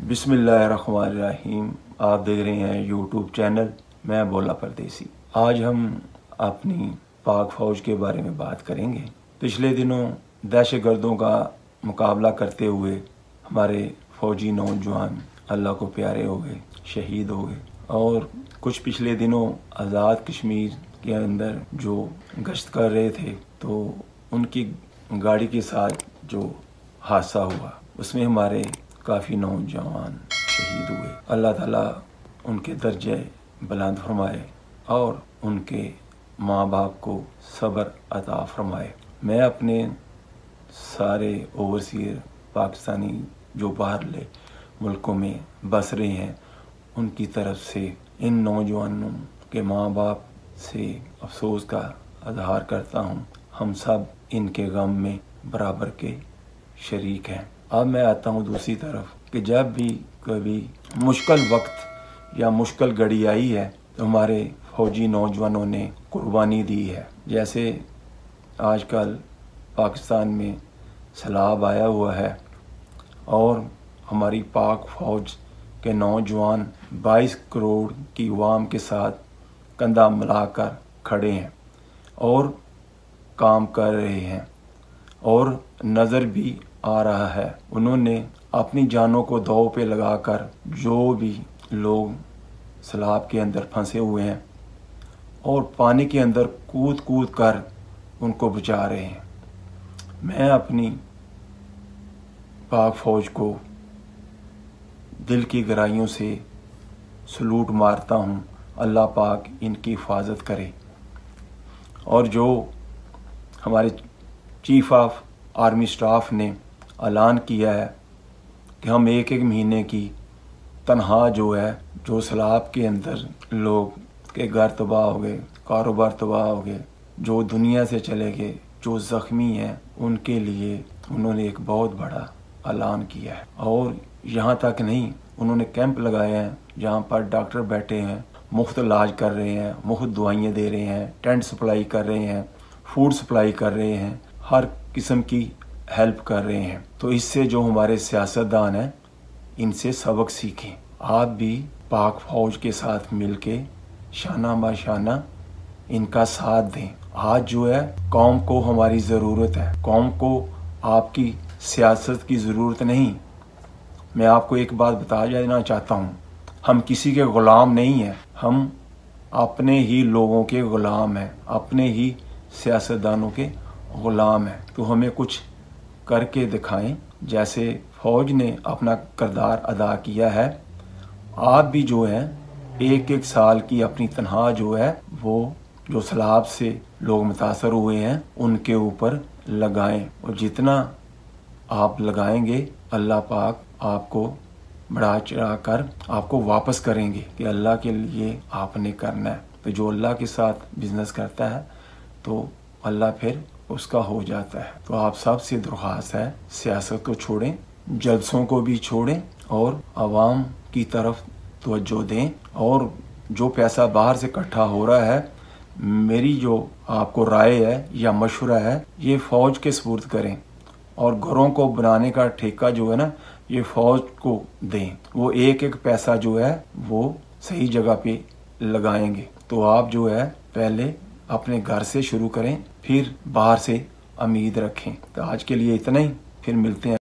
बिस्मिल्लाहिर्रहमानिर्रहीम। आप देख रहे हैं यूट्यूब चैनल मैं बोला परदेसी। आज हम अपनी पाक फ़ौज के बारे में बात करेंगे। पिछले दिनों दहशतगर्दों का मुकाबला करते हुए हमारे फ़ौजी नौजवान अल्लाह को प्यारे हो गए, शहीद हो गए। और कुछ पिछले दिनों आज़ाद कश्मीर के अंदर जो गश्त कर रहे थे तो उनकी गाड़ी के साथ जो हादसा हुआ उसमें हमारे काफ़ी नौजवान शहीद हुए। अल्लाह ताला उनके दर्जे बुलंद फरमाए और उनके माँ बाप को सब्र अता फरमाए। मैं अपने सारे ओवरसीयर पाकिस्तानी जो बाहरले मुल्कों में बस रहे हैं उनकी तरफ से इन नौजवानों के माँ बाप से अफसोस का इज़हार करता हूँ। हम सब इनके गम में बराबर के शरीक हैं। अब मैं आता हूँ दूसरी तरफ कि जब भी कभी मुश्किल वक्त या मुश्किल घड़ी आई है तो हमारे फौजी नौजवानों ने कुर्बानी दी है। जैसे आजकल पाकिस्तान में सैलाब आया हुआ है और हमारी पाक फ़ौज के नौजवान 22 करोड़ की अवाम के साथ कंधा मिलाकर खड़े हैं और काम कर रहे हैं और नज़र भी आ रहा है। उन्होंने अपनी जानों को दांव पे लगाकर जो भी लोग सैलाब के अंदर फंसे हुए हैं और पानी के अंदर कूद कूद कर उनको बचा रहे हैं। मैं अपनी पाक फ़ौज को दिल की गहराइयों से सलूट मारता हूँ। अल्लाह पाक इनकी हिफाजत करे। और जो हमारे चीफ ऑफ आर्मी स्टाफ ने ऐलान किया है कि हम एक एक महीने की तनख्वाह जो है, जो सैलाब के अंदर लोग के घर तबाह हो गए, कारोबार तबाह हो गए, जो दुनिया से चले गए, जो ज़ख्मी हैं, उनके लिए उन्होंने एक बहुत बड़ा ऐलान किया है। और यहाँ तक नहीं, उन्होंने कैंप लगाए हैं जहाँ पर डॉक्टर बैठे हैं, मुफ्त इलाज कर रहे हैं, मुफ्त दवाइयाँ दे रहे हैं, टेंट सप्लाई कर रहे हैं, फूड सप्लाई कर रहे हैं, हर किस्म की हेल्प कर रहे हैं। तो इससे जो हमारे सियासतदान हैं इनसे सबक सीखें। आप भी पाक फ़ौज के साथ मिलके शाना माशाना इनका साथ दें। आज जो है कौम को हमारी ज़रूरत है, कौम को आपकी सियासत की ज़रूरत नहीं। मैं आपको एक बात बता देना चाहता हूँ, हम किसी के ग़ुलाम नहीं हैं, हम अपने ही लोगों के ग़ुलाम हैं, अपने ही सियासतदानों के ग़ुलाम हैं। तो हमें कुछ करके दिखाएं। जैसे फ़ौज ने अपना किरदार अदा किया है, आप भी जो है एक एक साल की अपनी तनख्वाह जो है वो जो सैलाब से लोग मुतासर हुए हैं उनके ऊपर लगाएं। और जितना आप लगाएंगे अल्लाह पाक आपको बढ़ा चढ़ा कर आपको वापस करेंगे कि अल्लाह के लिए आपने करना है। तो जो अल्लाह के साथ बिजनेस करता है तो अल्लाह फिर उसका हो जाता है। तो आप सब से दरख्वास्त है, सियासत को छोड़ें, जलसों को भी छोड़ें और आवाम की तरफ तवज्जो दें। और जो पैसा बाहर से इकट्ठा हो रहा है, मेरी जो आपको राय है या मशवरा है, ये फ़ौज के सुपुर्द करें और घरों को बनाने का ठेका जो है ना ये फ़ौज को दें। वो एक एक पैसा जो है वो सही जगह पे लगाएंगे। तो आप जो है पहले अपने घर से शुरू करें, फिर बाहर से उम्मीद रखें। तो आज के लिए इतना ही, फिर मिलते हैं।